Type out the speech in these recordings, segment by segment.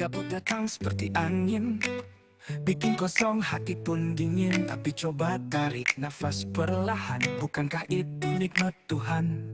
Kabut datang seperti angin, bikin kosong hati pun dingin. Tapi coba tarik nafas perlahan, bukankah itu nikmat Tuhan?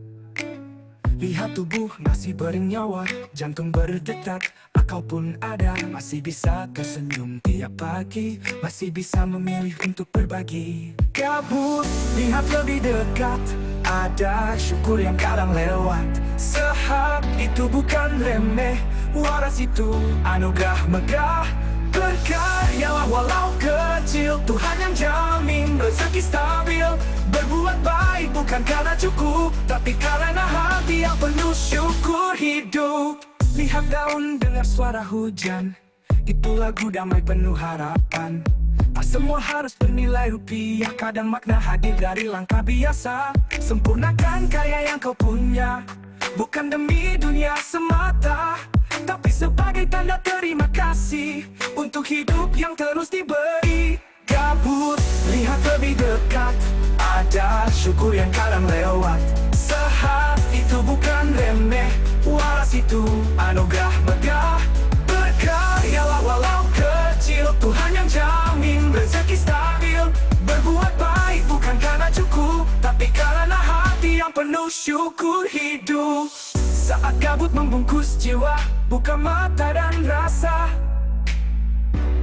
Lihat tubuh masih bernyawa, jantung berdetak, akal pun ada. Masih bisa tersenyum tiap pagi, masih bisa memilih untuk berbagi. Kabut, lihat lebih dekat, ada syukur yang kadang lewat. Sehat itu bukan remeh, waras itu anugerah megah. Berkaryalah walau kecil, Tuhan yang jamin rezeki stabil. Berbuat baik bukan karena cukup, tapi karena hati yang penuh syukur hidup. Lihat daun, dengar suara hujan, itu lagu damai penuh harapan. Tak semua harus bernilai rupiah, kadang makna hadir dari langkah biasa. Sempurnakan karya yang kau punya, bukan demi dunia semata, tapi sebagai tanda terima kasih untuk hidup yang terus diberi. Kabut, lihat lebih dekat, ada syukur yang kadang lewat. Sehat itu bukan remeh, waras itu anugerah megah. Berkaryalah walau kecil, Tuhan yang jamin rezeki stabil. Berbuat baik bukan karena cukup, tapi karena hati yang penuh syukur hidup. Saat kabut membungkus jiwa, buka mata dan rasa.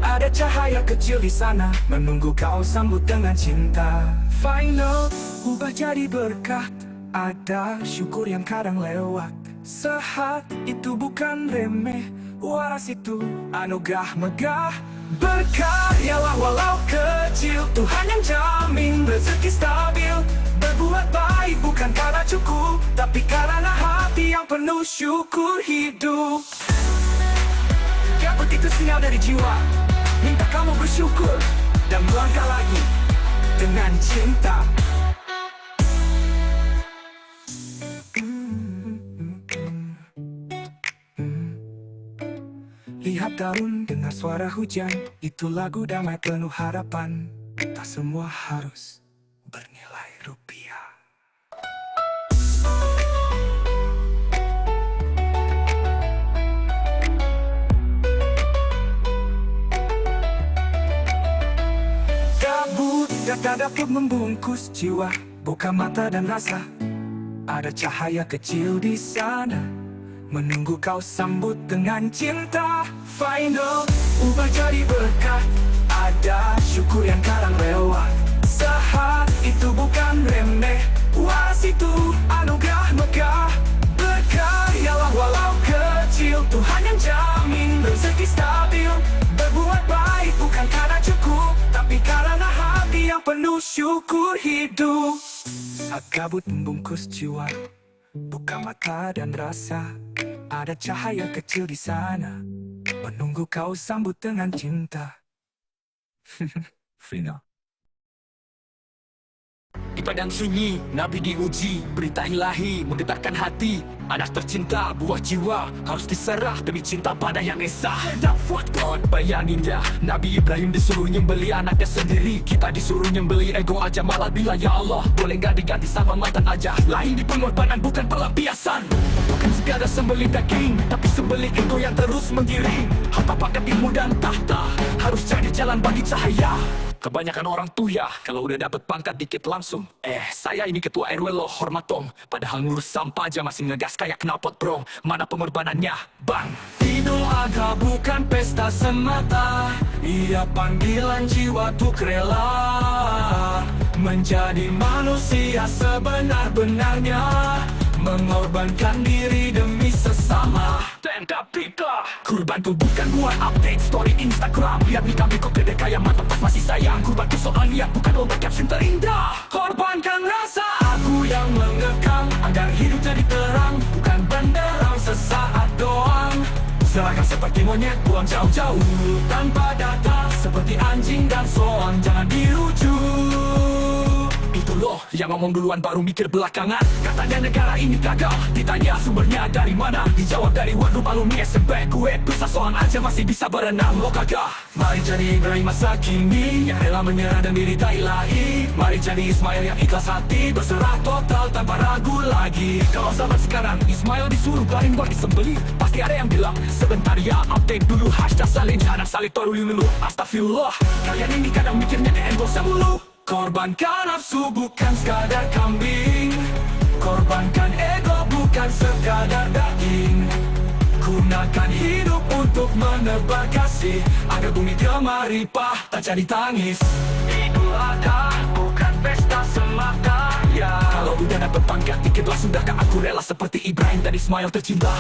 Ada cahaya kecil di sana, menunggu kau sambut dengan cinta. Final, ubah jadi berkat, ada syukur yang kadang lewat. Sehat itu bukan remeh, waras itu anugerah megah. Berkaryalah walau kecil, Tuhan yang jamin rezeki stabil. Berbuat baik bukan karena cukup, tapi karena hati yang penuh syukur hidup. Kabut itu sinyal dari jiwa, minta kamu bersyukur dan melangkah lagi dengan cinta. Lihat daun, dengar suara hujan, itu lagu damai penuh harapan. Tak semua harus bernilai rupiah. Kabut tak dapat membungkus jiwa, buka mata dan rasa. Ada cahaya kecil di sana, menunggu kau sambut dengan cinta. Final, ubah jadi berkat, ada syukur yang kadang lewat. Sehat itu bukan remeh, waras itu anugerah megah. Berkaryalah walau kecil, Tuhan yang jamin rezeki stabil. Berbuat baik bukan karena cukup, tapi karena hati yang penuh syukur hidup. Saat kabut membungkus jiwa, buka mata dan rasa. Ada cahaya kecil di sana, menunggu kau sambut dengan cinta. Final. Di padang sunyi, Nabi diuji, berita ilahi menggetarkan hati. Anak tercinta, buah jiwa, harus diserah demi cinta pada yang esa. Dan what God, bayangin ya, Nabi Ibrahim disuruh nyembeli anaknya sendiri. Kita disuruh nyembeli ego aja, malah bilang ya Allah, boleh gak diganti sama mantan aja. Lain di pengorbanan bukan pelampiasan, bukan sekadar sembeli daging, tapi sembeli ego yang terus menggiring. Harta paket ilmu dan tahta, harus cari jalan bagi cahaya. Kebanyakan orang tuh ya, kalau udah dapet pangkat dikit langsung saya ini ketua RW lo, hormat dong. Padahal ngurus sampah aja masih ngegas kayak knalpot bro. Mana pengorbanannya, bang? Idul Adha bukan pesta semata, ia panggilan jiwa tuh rela menjadi manusia sebenar-benarnya, mengorbankan diri demi sesama. Tenda pika, kurban tuh bukan buat update story Instagram. Lihat nih kami kok gede kayak mantap pas masih sayang. Kurban tuh soal niat bukan lomba caption terindah. Korbankan rasa aku yang mengekang, agar hidup jadi terang, bukan benderang sesaat doang. Seragam seperti monyet, buang jauh-jauh tanpa data, seperti anjing dan soang, jangan dirujuk. Itu loh Yang ngomong duluan baru mikir belakangan. Katanya negara ini gagal, ditanya sumbernya dari mana, dijawab dari waduh balumi SMP. Gue bisa soal aja masih bisa berenang, lo kagak. Mari jadi Ibrahim masa kini, yang rela menyerah dan diri tak ilahi. Mari jadi Ismail yang ikhlas hati, berserah total tanpa ragu lagi. Kalau zaman sekarang Ismail disuruh garing buat disembeli, pasti ada yang bilang sebentar ya, update dulu hashtag salin jangan salin toruli dulu. Astagfirullah, kalian ini kadang mikirnya endorse mulu. Korbankan nafsu bukan sekadar kambing, korbankan ego bukan sekadar daging. Gunakan hidup untuk menebar kasih, agar bumi gemari pah tak jadi tangis. Idul Adha bukan pesta semata ya. Kalau udah dapet pangkat dikit langsung dah aku rela seperti Ibrahim dan Ismail tercinta.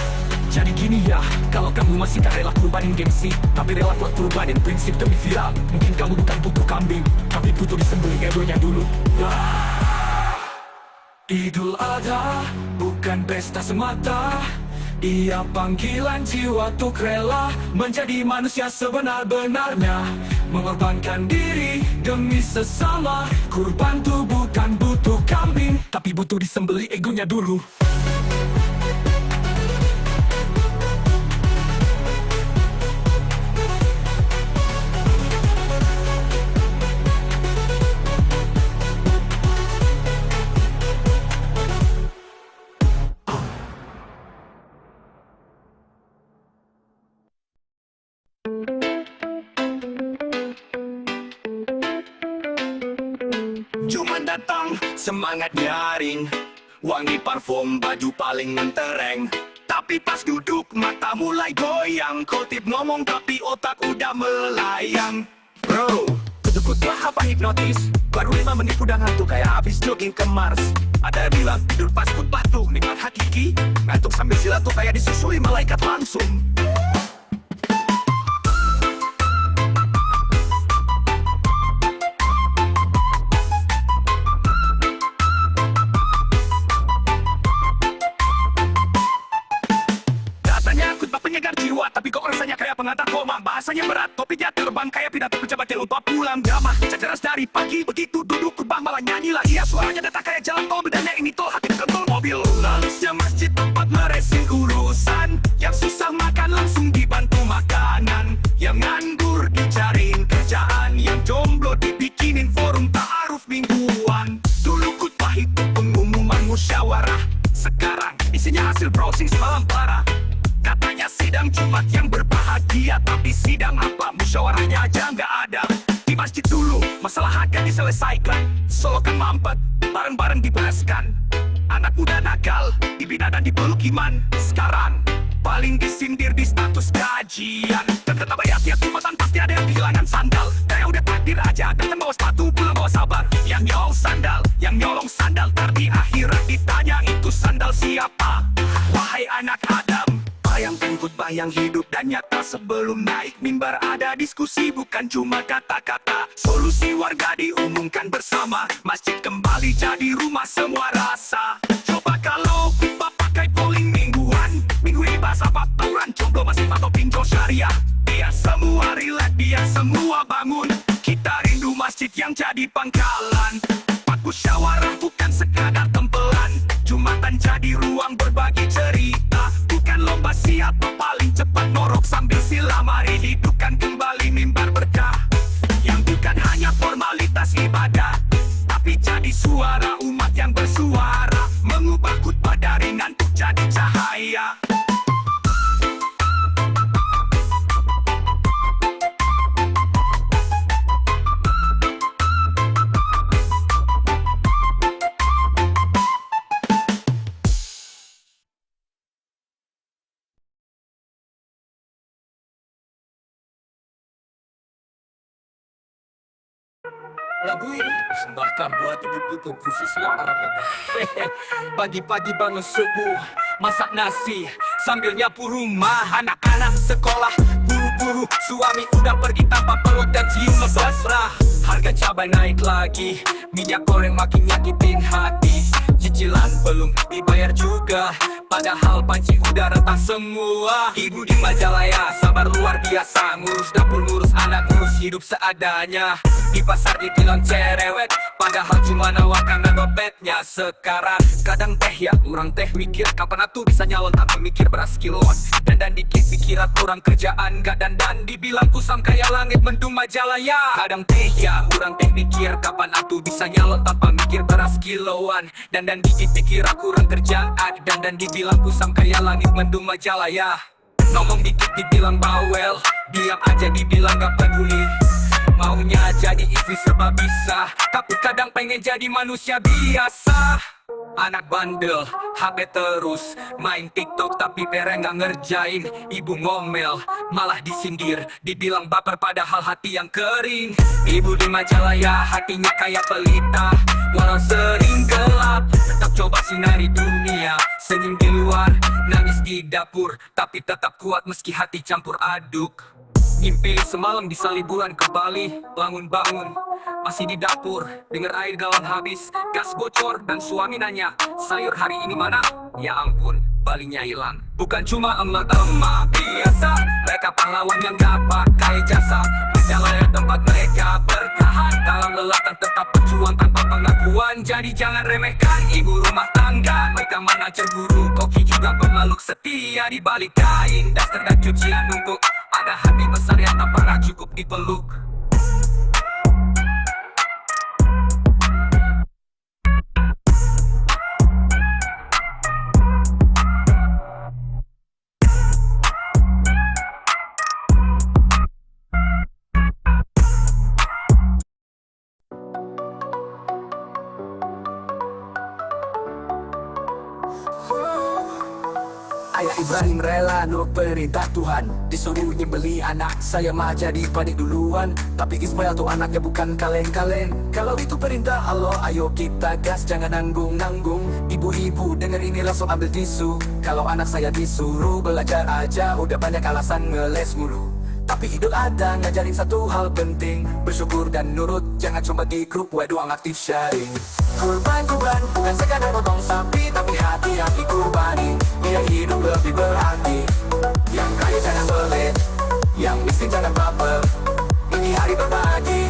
Jadi gini ya, kalau kamu masih tak rela kurbanin gengsi, tapi rela buat kurbanin prinsip demi viral. Mungkin kamu bukan butuh kambing, tapi butuh disembelih egonya dulu. Idul Adha bukan pesta semata, ia panggilan jiwa untuk rela menjadi manusia sebenar-benarnya, mengorbankan diri demi sesama. Kurban tuh bukan butuh kambing, tapi butuh disembelih egonya dulu. Cuma datang, semangat nyaring, wangi parfum, baju paling mentereng. Tapi pas duduk, mata mulai goyang. Khotib ngomong tapi otak udah melayang. Bro, kutu-kutulah apa hipnotis, baru 5 menit udah ngantuk kayak habis jogging ke Mars. Ada yang bilang tidur pas khutbah tuh nikmat hakiki, ngantuk sambil silat tuh kayak disusui malaikat langsung. Penyegar jiwa, tapi kok rasanya kayak pengantar koma. Bahasanya berat, topiknya terbang kayak pidato pejabat yang lupa pulang. Drama, cederas dari pagi, begitu duduk khutbah malah nyanyi lagi. Ya suaranya datang kayak jalan tol, bedanya ini tol, hati kentul mobil. Lalusnya masjid tempat meresin urusan, yang susah makan langsung dibantu makanan, yang nganggur dicariin kerjaan, yang jomblo dibikinin forum ta'aruf mingguan. Dulu khutbah itu pengumuman musyawarah, sekarang isinya hasil browsing semalam parah. Katanya sidang Jumat yang berbahagia, tapi sidang apa musyawarahnya aja nggak ada. Di masjid dulu masalah harga diselesaikan, solokan mampet bareng-bareng dibahaskan. Anak muda nakal dibina dan dipeluk iman, sekarang paling disindir di status kajian. Dan kata bayat-bayat Jumatan pasti ada yang kehilangan sandal, kayak udah takdir aja datang bawa sepatu pulang bawa sabar. Yang nyolong sandal tar di akhirat ditanya itu sandal siapa. Wahai anak Adam, bayangkan khutbah yang hidup dan nyata. Sebelum naik mimbar ada diskusi, bukan cuma kata-kata. Solusi warga diumumkan bersama, masjid kembali jadi rumah semua rasa. Coba kalau khutbah pakai polling mingguan, minggu ini bahas apa? Tauran jomblo masih atau pinjol syariah. Biar semua relax, biar semua bangun. Kita rindu masjid yang jadi pangkalan. Musyawarah bukan sekadar tempelan, Jumatan jadi ruang berbagi cerita. Bukan lomba siapa paling cepat norok sambil sila. Mari hidupkan kembali mimbar berkah, yang bukan hanya formalitas ibadah, tapi jadi suara umat yang bersuara, mengubah khutbah dari ngantuk jadi cahaya. Lagu ini persembahkan buat ibu-ibu khususnya Arab. Pagi-pagi bangun subuh, masak nasi sambil nyapu rumah. Anak-anak sekolah, buru-buru, suami udah pergi tanpa peluk dan cium mesra. Harga cabai naik lagi, minyak goreng makin nyakitin hati. Cicilan belum dibayar juga, padahal panci udah retak semua. Ibu di Majalaya sabar luar biasa, ngurus dapur, ngurus anak, ngurus hidup seadanya. Di pasar dibilang cerewet, padahal cuma nawarkan dan dompetnya sekarang. Kadang teh ya, orang teh mikir kapan atuh bisa nyalon tanpa mikir beras kiloan. Dandan dikit pikiran kurang kerjaan, gak dandan dibilang kusam kayak langit mendung majalah ya. Kadang teh ya, orang teh mikir kapan atuh bisa nyalon tanpa mikir beras kiloan. Dandan dikit pikiran kurang kerjaan, dandan dibilang kusam kayak langit mendung majalah ya. Ngomong dikit dibilang bawel, diam aja dibilang gak peduli. Maunya jadi istri serba bisa, tapi kadang pengen jadi manusia biasa. Anak bandel, HP terus, main TikTok tapi pereng gak ngerjain. Ibu ngomel, malah disindir, dibilang baper padahal hati yang kering. Ibu di majalah ya, hatinya kayak pelita. Walau sering gelap, tetap coba sinari dunia. Senyum di luar, nangis di dapur, tapi tetap kuat meski hati campur aduk. Mimpi semalam bisa liburan ke Bali, bangun-bangun masih di dapur, denger air galon habis, gas bocor dan suami nanya, sayur hari ini mana? Ya ampun, Balinya hilang. Bukan cuma emak-emak biasa, mereka pahlawan yang gak pakai jasa. Majalah tempat mereka bertahan, dalam lelatan tetap berjuang tanpa pengakuan. Jadi jangan remehkan ibu rumah tangga, mereka mana cemburu, koki juga pemeluk setia. Di balik kain, daster dan cucian numpuk, ada hati besar yang tak pernah cukup dipeluk. Ayah Ibrahim rela nurut perintah Tuhan, disuruh nyembeli anak saya mah jadi panik duluan. Tapi Ismail tuh anaknya bukan kaleng-kaleng. Kalau itu perintah Allah, ayo kita gas, jangan nanggung-nanggung. Ibu-ibu denger ini langsung ambil tisu. Kalau anak saya disuruh belajar aja, udah banyak alasan ngeles mulu. Tapi Idul ada ngajarin satu hal penting, bersyukur dan nurut, jangan cuma di grup WA doang aktif sharing. Kurban bukan sekadar potong sapi, tapi hati yang dikurbani, biar hidup lebih berarti. Yang kaya jangan pelit, yang miskin jangan baper. Ini hari berbagi,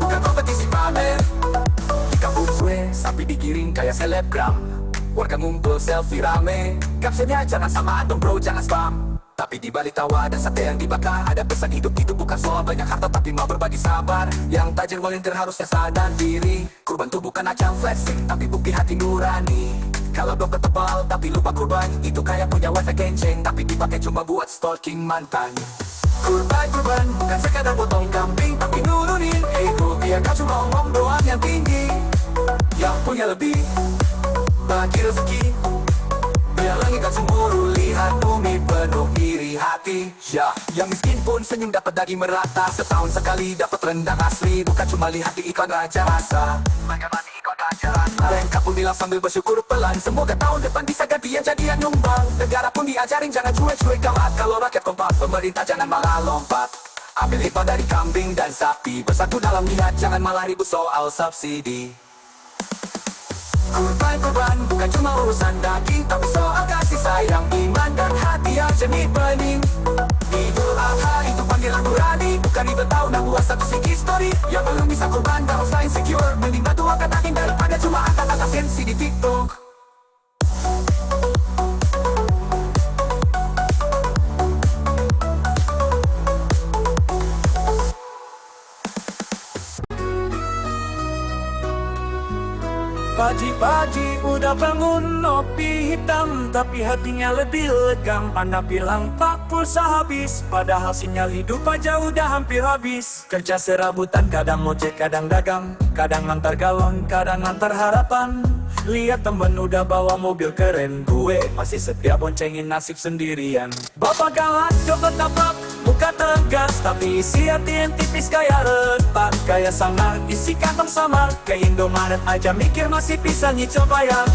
bukan kompetisi pamer. Di kampung gue, sapi digiring kayak selebgram, warga ngumpul selfie rame. Captionnya jangan samaan dong bro, jangan spam. Tapi di balik tawa ada sate yang dibakar, ada pesan hidup itu bukan soal banyak harta tapi mau berbagi sabar. Yang tajir volunteer harusnya sadar diri, kurban tuh bukan ajang flexing tapi bukti hati nurani. Kalau dokter tebal tapi lupa kurban, itu kayak punya wifi kenceng tapi dipakai cuma buat stalking mantan. Kurban bukan sekadar potong kambing tapi nurunin ego, biar gak cuma omong doang yang tinggi. Yang punya lebih bagi rezeki, biar langit gak cemburu lihat bumi penuh iri hati. Ya, yang miskin pun senyum dapat daging merata, setahun sekali dapat rendang asli, bukan cuma lihat di iklan raja rasa. Bagaimana iklan raja rasa? Lengkap pun bilang sambil bersyukur pelan, semoga tahun depan bisa gantian jadian nyumbang. Negara pun diajarin jangan cuek-cuek kalah, kalau rakyat kompak pemerintah jangan malah lompat. Ambil hikmah dari kambing dan sapi, bersatu dalam niat jangan malah ribut soal subsidi. Kurban bukan cuma urusan daging tapi soal kasih sayang, iman dan hati yang jernih bening. Idul Adha itu panggilan nurani, bukan ribet tahunan buat satu siki story. Yang belum bisa kurban gak usah insecure, mending bantu angkat daging daripada cuma angkat-angkat sensi di TikTok. Pagi-pagi udah bangun ngopi hitam, tapi hatinya lebih legam. Anak bilang pak pulsa habis, padahal sinyal hidup aja udah hampir habis. Kerja serabutan, kadang ngojek, kadang dagang, kadang ngantar galon, kadang ngantar harapan. Lihat temen udah bawa mobil keren, gue masih setia boncengin nasib sendirian. Bapak galak, coba tapak, muka tegas, tapi isi hati yang tipis kayak retak. Kayak sangar, isi kantong samar, kayak Indomaret aja mikir masih bisa nyicil bayar.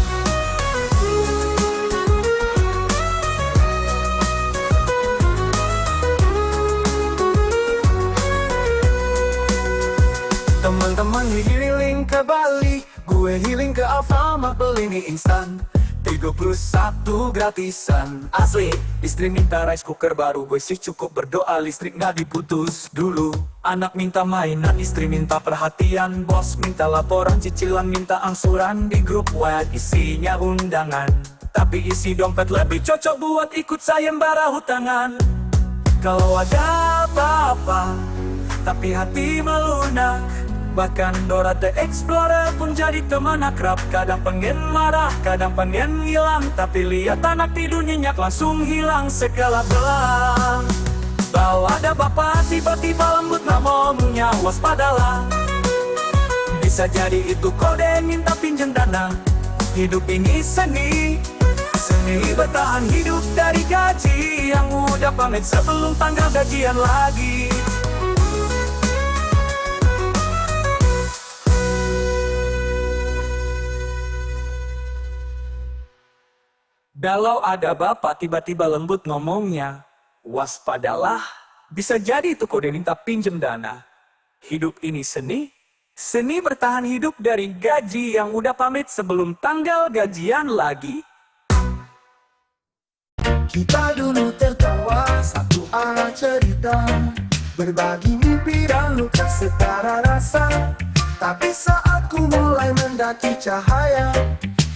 Teman-teman healing ke Bali, gue healing ke Alfamart beli mie instan 31 gratisan. Asli, istri minta rice cooker baru, gue sih cukup berdoa listrik gak diputus dulu. Anak minta mainan, istri minta perhatian, bos minta laporan, cicilan minta angsuran. Di grup WhatsApp isinya undangan, tapi isi dompet lebih cocok buat ikut sayembara hutangan. Kalau ada apa-apa, tapi hati melunak. Bahkan Dora the Explorer pun jadi teman akrab. Kadang pengen marah, kadang pengen hilang, tapi lihat anak tidur nyenyak langsung hilang segala belang. Kalau ada bapak tiba-tiba lembut ngomongnya, waspadalah. Bisa jadi itu kode minta pinjam dana. Hidup ini seni, seni bertahan hidup dari gaji yang udah pamit sebelum tanggal gajian lagi. Kalau ada bapak tiba-tiba lembut ngomongnya, waspadalah. Bisa jadi itu kode minta pinjam dana. Hidup ini seni, seni bertahan hidup dari gaji yang udah pamit sebelum tanggal gajian lagi. Kita dulu tertawa, satu arah cerita, berbagi mimpi dan luka setara rasa. Tapi saat ku mulai mendaki cahaya,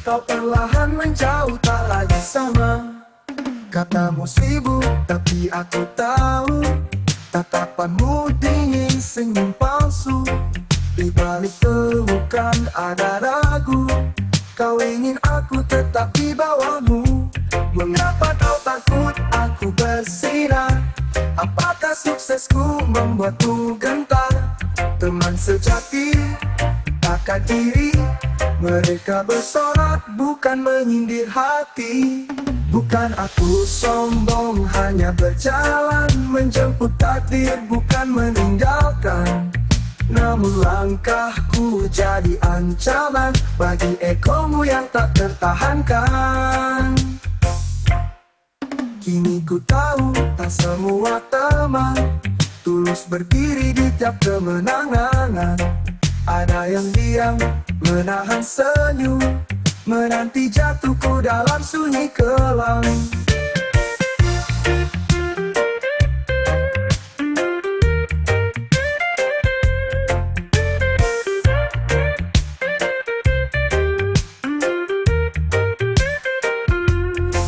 kau perlahan menjauh tak lagi sama. Katamu sibuk, tapi aku tahu tatapanmu dingin, senyum palsu. Di balik pelukan ada ragu, kau ingin aku tetap di bawahmu. Mengapa kau takut aku bersinar? Apakah suksesku membuatmu gentar? Teman sejati, takkan diri. Mereka bersorak bukan menyindir hati. Bukan aku sombong, hanya berjalan menjemput takdir, bukan meninggalkan. Namun langkahku jadi ancaman bagi egomu yang tak tertahankan. Kini ku tahu tak semua teman tulus berdiri di tiap kemenangan. Ada yang diam, menahan senyum, menanti jatuhku dalam sunyi kelam.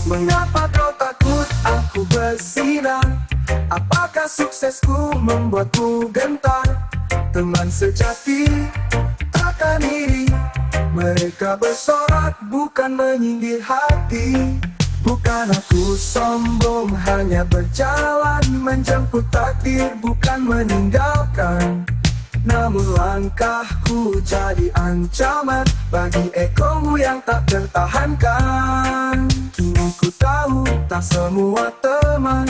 Mengapa kau takut aku bersinar? Apakah suksesku membuatmu gentar? Teman sejati, takkan iri. Mereka bersorak bukan menyindir hati. Bukan aku sombong, hanya berjalan menjemput takdir, bukan meninggalkan. Namun langkahku jadi ancaman bagi egomu yang tak tertahankan. Kini ku tahu tak semua teman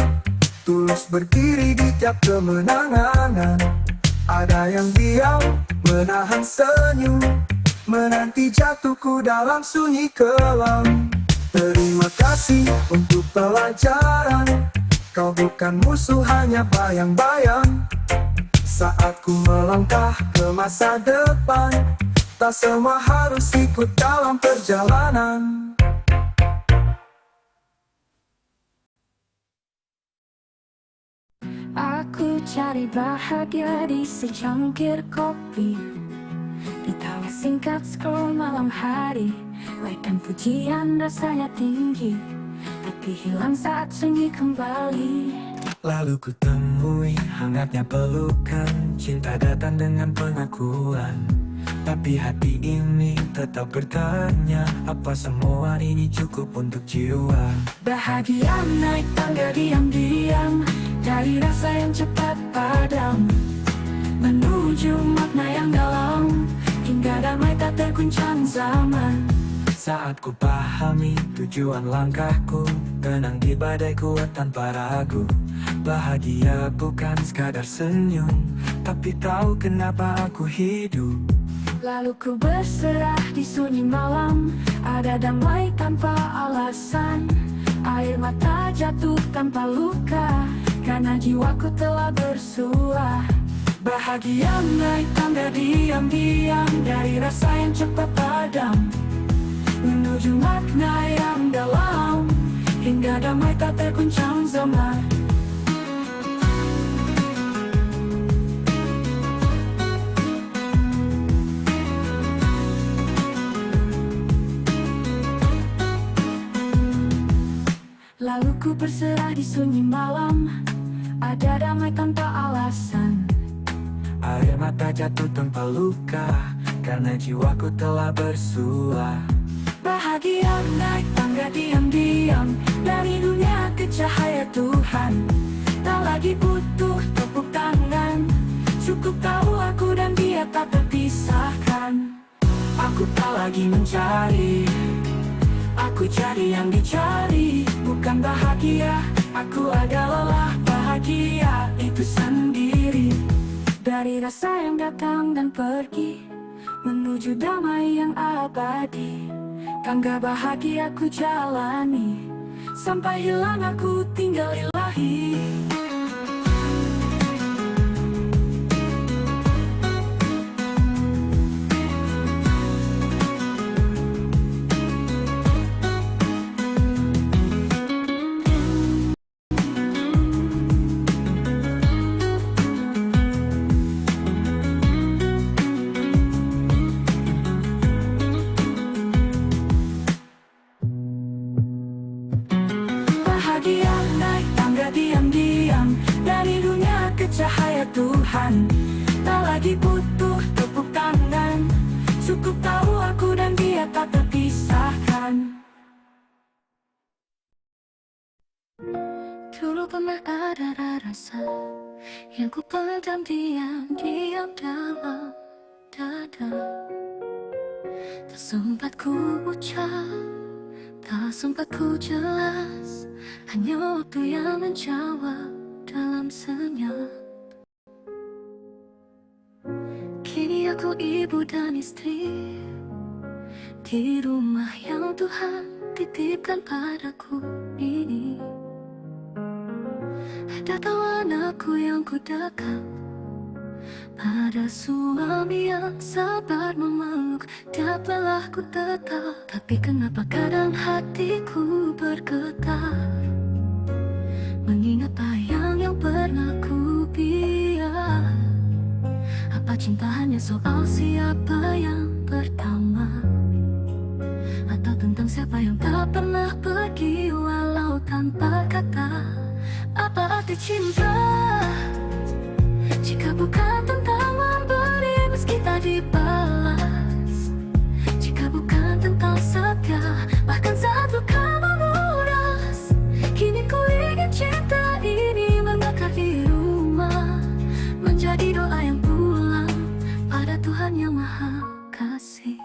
tulus berdiri di tiap kemenangan. Ada yang diam, menahan senyum, menanti jatuhku dalam sunyi kelam. Terima kasih untuk pelajaran, kau bukan musuh, hanya bayang-bayang. Saat ku melangkah ke masa depan, tak semua harus ikut dalam perjalanan. Aku cari bahagia di secangkir kopi, di tawa singkat scroll malam hari. Like dan pujian rasanya tinggi, tapi hilang saat sunyi kembali. Lalu ku temui hangatnya pelukan, cinta datang dengan pengakuan. Tapi hati ini tetap bertanya, apa semua ini cukup untuk jiwa? Bahagia naik tangga diam-diam, dari rasa yang cepat padam, menuju makna yang dalam, hingga damai tak terguncang zaman. Saat ku pahami tujuan langkahku, tenang di badai kuat tanpa ragu. Bahagia bukan sekadar senyum, tapi tahu kenapa aku hidup. Lalu ku berserah di sunyi malam, ada damai tanpa alasan. Air mata jatuh tanpa luka, karena jiwaku telah bersuah. Bahagia naik tangga diam-diam, dari rasa yang cepat padam, menuju makna yang dalam, hingga damai tak terguncang zaman. Lalu ku berserah di sunyi malam, ada damai tanpa alasan. Air mata jatuh tanpa luka, karena jiwaku telah bersua. Bahagia naik tangga diam-diam, dari dunia ke cahaya Tuhan. Tak lagi butuh tepuk tangan, cukup tahu aku dan dia tak terpisahkan. Aku tak lagi mencari, aku jadi yang dicari. Bukan bahagia, aku adalah bahagia itu sendiri. Dari rasa yang datang dan pergi, menuju damai yang abadi. Tangga bahagia ku jalani, sampai hilang aku tinggal ilahi. Bahagia naik tangga diam-diam, dari dunia ke cahaya Tuhan. Tak lagi butuh tepuk tangan, cukup tahu aku dan dia tak terpisahkan. Dulu pernah ada rasa yang ku pendam diam-diam dalam dada. Tak sempat ku ucap, tak sempat ku jelas, hanya waktu yang menjawab dalam senyap. Kini aku ibu dan istri di rumah yang Tuhan titipkan padaku ini. Ada tahu anakku yang ku dekat, pada suami yang sabar memeluk, dia telah ku tetap. Tapi kenapa kadang hatiku bergetar, mengingat bayang yang pernah ku biar. Apa cinta hanya soal siapa yang pertama, atau tentang siapa yang tak pernah pergi walau tanpa kata? Apa arti cinta jika bukan tentang memberi meski tak dibalas? Jika bukan tentang setia bahkan saat luka menguras? Kini ku ingin cinta ini mengakar di rumah, menjadi doa yang pulang pada Tuhan yang Maha Kasih.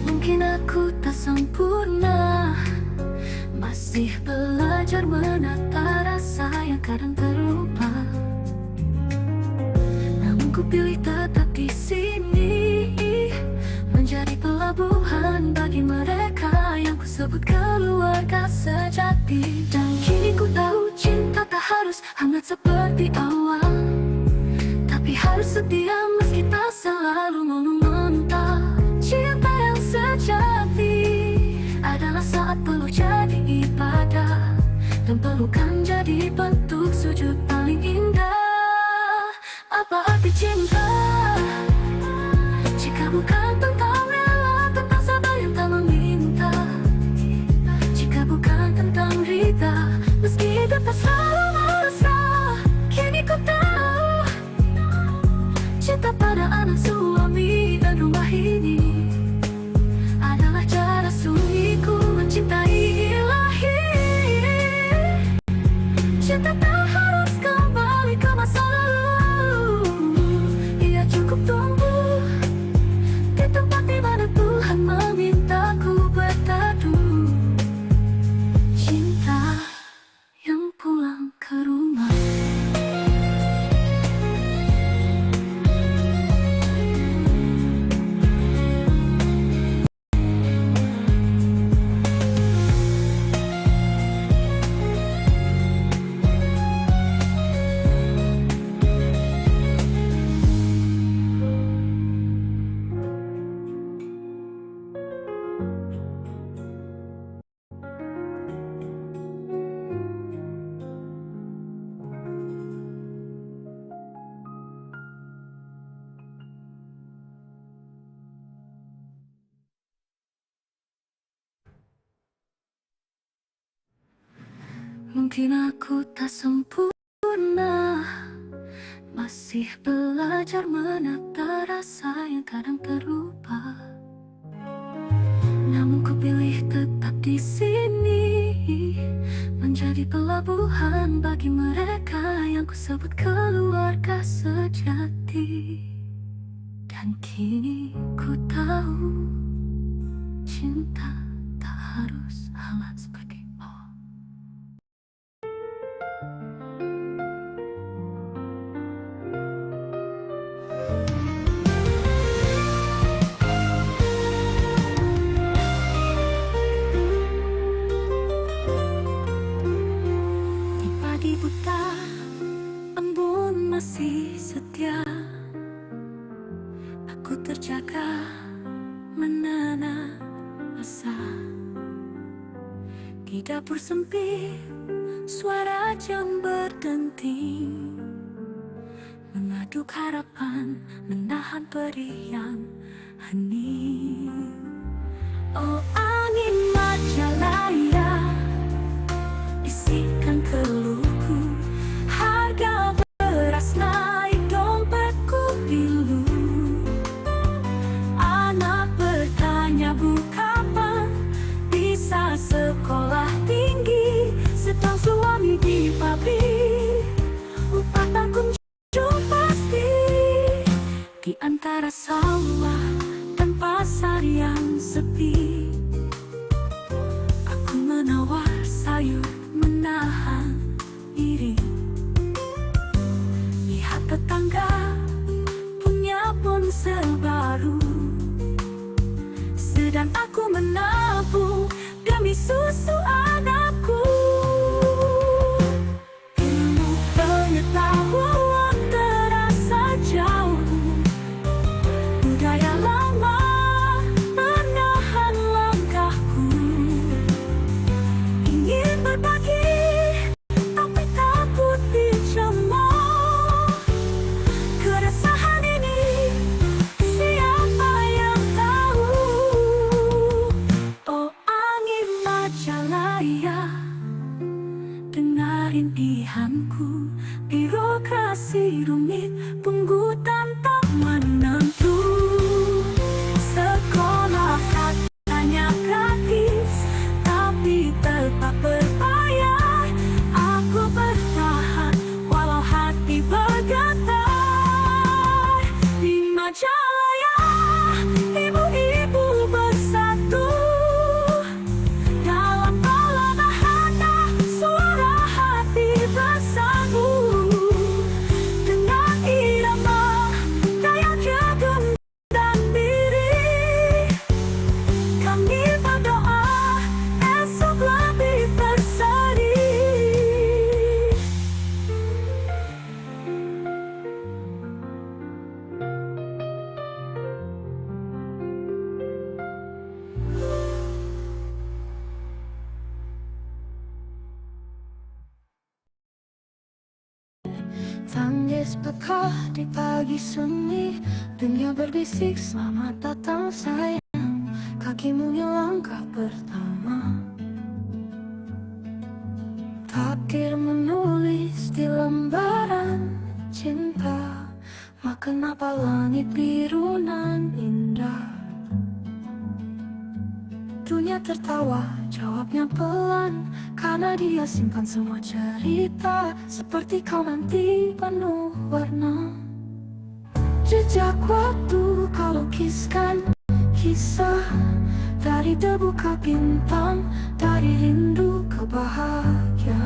Mungkin aku tak sempurna, masih belajar menata rasa yang kadang terlupa. Namun ku pilih tetap di sini, menjadi pelabuhan bagi mereka yang ku sebut keluarga sejati. Dan kini ku tahu cinta tak harus hangat seperti awal, tapi harus setia meski tak selalu meminta. Cinta yang sejati adalah saat peluk jadi ibadah, dan pelukan jadi bentuk sujud paling indah. Apa arti cinta jika bukan tentang rela, tentang sabar yang tak meminta? Jika bukan tentang rida meski hidup tak selalu mesra? Kini ku tahu cinta pada anak, suami dan rumah ini adalah cara sunyiku mencintai ilahi. Cinta tak harus kembali ke masa lalu, ia Mungkin aku tak sempurna, masih belajar menata rasa yang kadang terlupa. Namun ku pilih tetap di sini, menjadi pelabuhan bagi mereka yang ku sebut keluarga sejati. Dan kini ku tahu, cinta tak harus hangat seperti oh. Di pagi buta, embun masih setia. Aku terjaga menanam asa. Di dapur sempit, suara jam berdenting, mengaduk harapan, menahan perih yang hening. Oh angin Majalaya, bisikan keluhku, harga beras naik, dompetku pilu. Anak bertanya bu kapan bisa sekolah tinggi, sedang suami di pabrik, upah tak kunjung pasti. Di antara sawah dan pasar yang sepi, aku menawar sayur, menahan iri. Lihat tetangga punya ponsel baru, sedang aku menabung demi susu anakku. Ilmu pengetahuan terasa jauh, budaya lama menahan langkahku. Ingin berbagi tapi takut dicemooh. Keresahan ini siapa yang tahu? Oh angin Majalaya, dengar rintihanku. Birokrasi rumit, penghutan tak menentu. Sekolah katanya gratis, tapi tetap berbayar. Aku bertahan walau hati bergetar. Di Majalaya, ibu-ibu bersatu dalam kolam bahana, suara hati bersatu. Dengan irama daya jagung dan diri, kami berdoa esok lebih berseri. Tangis peka di pagi sunyi, dunia berbisik selamat datang sayang. Kakimu yang langkah pertama, takdir menulis di lembaran cinta. Maka kenapa langit biru nan indah? Dunia tertawa, jawabnya pelan, karena dia simpan semua cerita, seperti kau nanti penuh warna. Jejak waktu kau lukiskan kisah, dari debu ke bintang, dari rindu ke bahagia.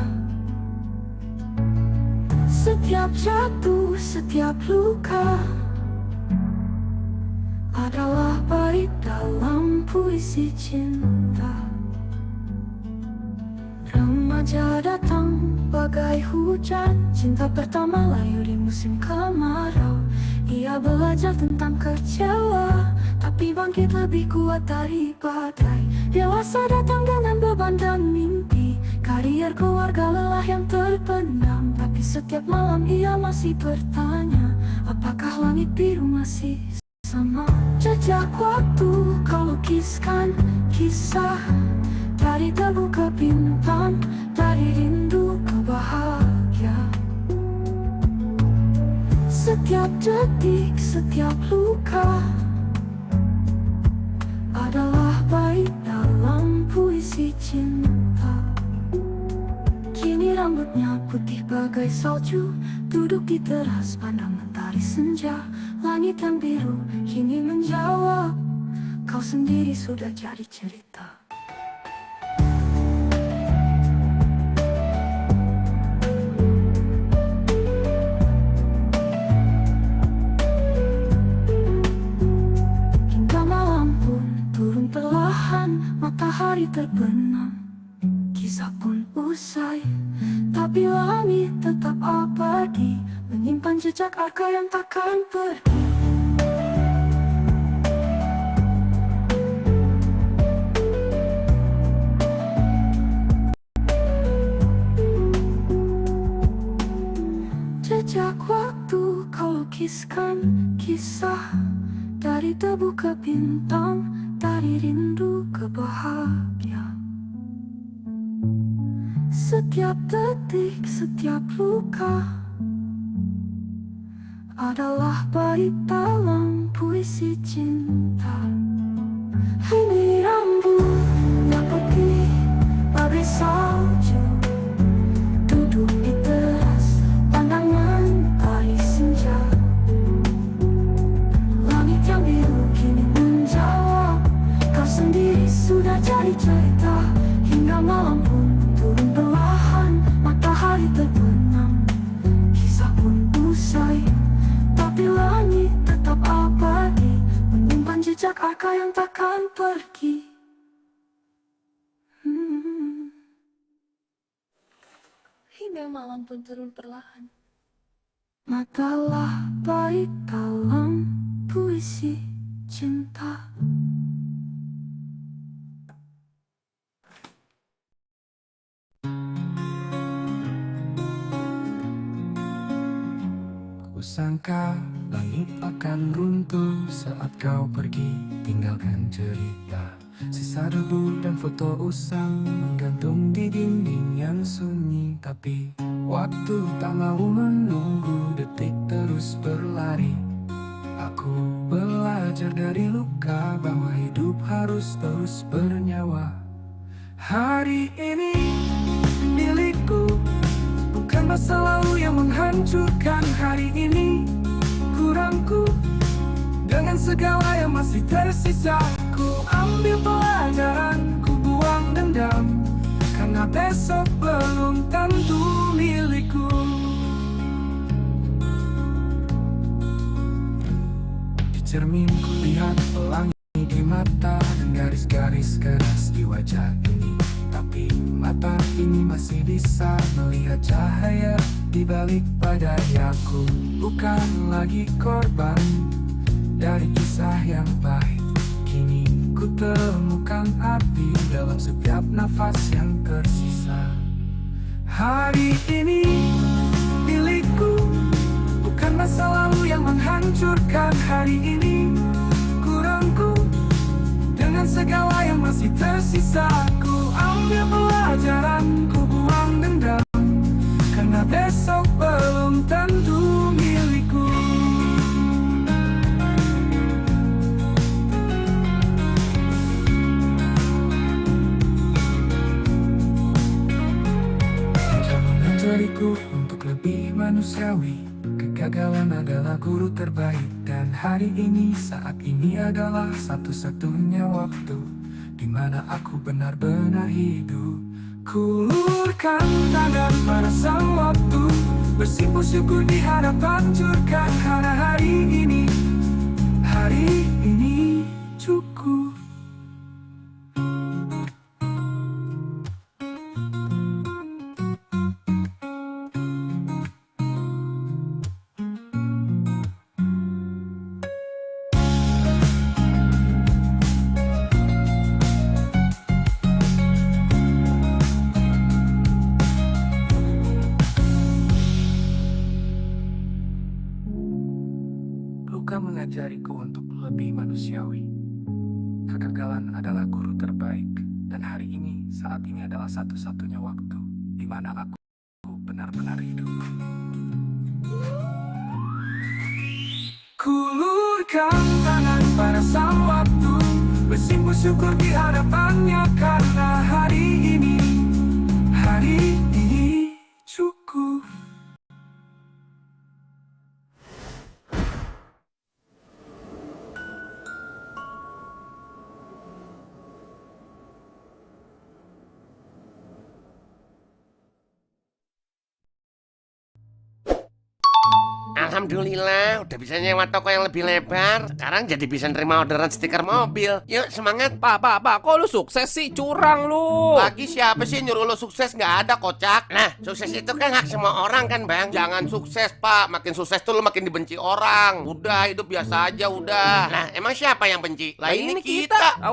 Setiap jatuh, setiap luka adalah bait dalam puisi cinta. Remaja datang bagai hujan, cinta pertama layu di musim kemarau. Ia belajar tentang kecewa, tapi bangkit lebih kuat dari badai. Dewasa datang dengan beban dan mimpi, karier keluarga lelah yang terpendam. Tapi setiap malam ia masih bertanya, apakah langit biru masih sama? Jejak waktu kau lukiskan kisah, dari debu ke bintang, dari rindu detik, setiap luka adalah bait dalam puisi cinta. Kini rambutnya putih bagai salju, duduk di teras pandang mentari senja. Langit yang biru kini menjawab, kau sendiri sudah jadi cerita. Hingga malam pun turun perlahan, matahari terbenam, kisah pun usai, tapi langit tetap abadi, menyimpan jejak arka yang takkan pergi. Jejak waktu kau lukiskan kisah, dari debu ke bintang, dari rindu ke bahagia. Setiap detik, setiap luka adalah bait dalam puisi cinta. Ini rambutnya putih bagai salju, duduk di teras pandang mentari senja. Langit yang biru kini menjawab, kau sendiri sudah jadi cerita. Hingga malam pun turun perlahan, matahari terbenam, kisah pun usai, tapi langit tetap abadi, menyimpan jejak arka yang takkan pergi. Hingga malam pun turun perlahan, matalah bait dalam puisi cinta. Kusangka langit akan runtuh saat kau pergi, tinggalkan cerita. Sisa debu dan foto usang menggantung di dinding yang sunyi. Tapi waktu tak mau menunggu, detik terus berlari. Aku belajar dari luka bahwa hidup harus terus bernyawa. Hari ini milikku, bukan masa lalu yang menghancurkan hari ini. Kurangku dengan segala yang masih tersisa. Ku ambil pelajaran, ku buang dendam, karena besok belum tentu milikku. Di cermin ku lihat pelangi di mata, dan garis-garis keras di wajah ini. Tapi mata ini masih bisa melihat cahaya di balik badayaku. Bukan lagi korban dari kisah yang pahit. Kini ku temukan api dalam setiap nafas yang tersisa. Hari ini milikku, bukan masa lalu yang menghancurkan hari ini. Kurangku dengan segala yang masih tersisa. Ku ambil pelajaran, ku buang dendam, karena besok belum tentu milikku. Engkau mengajariku untuk lebih manusiawi. Kegagalan adalah guru terbaik, dan hari ini, saat ini adalah satu-satunya waktu di mana aku benar-benar hidup. Kulurkan tangan pada sang waktu, bersimpuh syukur di hadapan hancurkan, karena hari ini cukup. Luka mengajariku untuk lebih manusiawi. Kegagalan adalah guru terbaik, dan hari ini, saat ini adalah satu-satunya waktu di mana aku benar-benar hidup. Kulurkan tangan pada sang waktu, bersimpuh syukur di hadapannya, karena hari ini cukup. Alhamdulillah, udah bisa nyewa toko yang lebih lebar. Sekarang jadi bisa nerima orderan stiker mobil. Yuk, semangat. Pak, kok lu sukses sih? Curang lu. Bagi siapa sih nyuruh lo sukses? Nggak ada, kocak. Nah, sukses itu kan hak semua orang kan, Bang. Jangan sukses, Pak. Makin sukses tuh lo makin dibenci orang. Udah, hidup biasa aja, udah. Nah, emang siapa yang benci? Lah ini kita.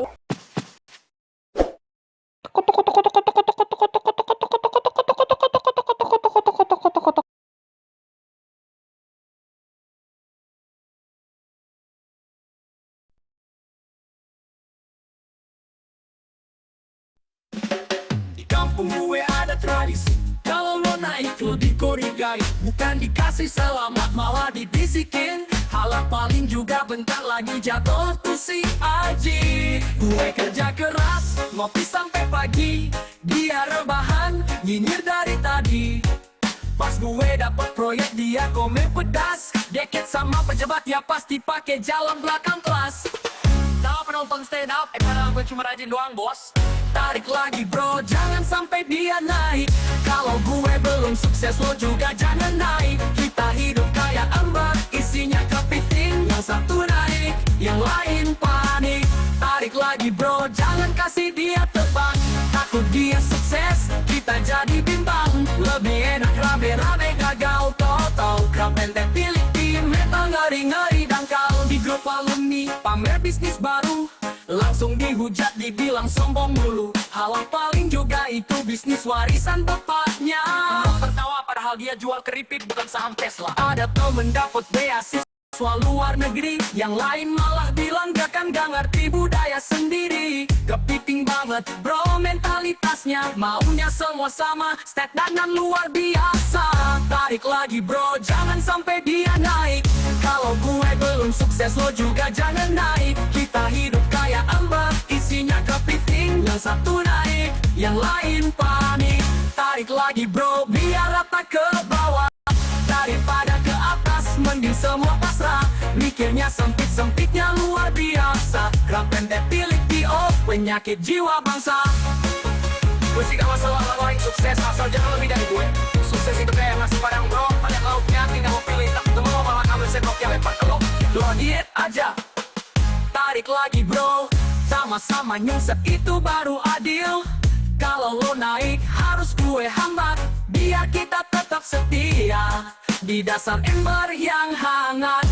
Di kampung gue ada tradisi, kalau lo naik lo dikorigai, bukan dikasih selamat malah dibisikin. Halang paling juga bentar lagi jatuh tuh si Aji. Gue kerja keras, ngopi sampai pagi, dia rebahan, nyinyir dari tadi. Pas gue dapet proyek dia komen pedas, deket sama pejabat ya pasti pakai jalan belakang kelas. Tahu penonton stand up, padahal gue cuma rajin doang bos. Tarik lagi bro, jangan sampai dia naik. Kalau gue belum sukses lo juga jangan naik. Kita hidup kayak ember, isinya kepiting. Yang satu naik, yang lain panik. Tarik lagi bro, jangan kasih dia tebak. Takut dia sukses, kita jadi bintang. Lebih enak rame-rame gagal total. Krap pendek pilih tim, metal ngeri-ngeri dangkal. Di grup alumni, pamer bisnis baru, langsung dihujat dibilang sombong mulu. Halang paling juga itu bisnis warisan bapaknya. Tertawa padahal dia jual keripik bukan saham Tesla. Ada temen dapet beasiswa luar negeri, yang lain malah bilang gak ngerti budaya sendiri. Kepiting banget bro mentalitasnya, maunya semua sama, standar luar biasa. Tarik lagi bro, jangan sampai dia naik. Kalau gue belum sukses lo juga jangan naik. Kita hidup kayak ember, isinya kepiting. Yang satu naik, yang lain panik. Tarik lagi bro, biar rata ke bawah. Daripada ke atas, mending semua pasrah. Mikirnya sempit-sempitnya luar biasa. Krap pendek pilih P.O. penyakit jiwa bangsa. Gue sih gak masalah lawain sukses, asal jangan lebih dari gue. Sukses itu kayak nasi padang bro, banyak lauknya, tinggal mau pilih. Tak ketemu malah ambil sendok yang lempar ke lo. Lo diet aja, tarik lagi bro. Sama-sama nyungsep itu baru adil. Kalau lo naik harus gue hambat, biar kita tetap setia di dasar ember yang hangat.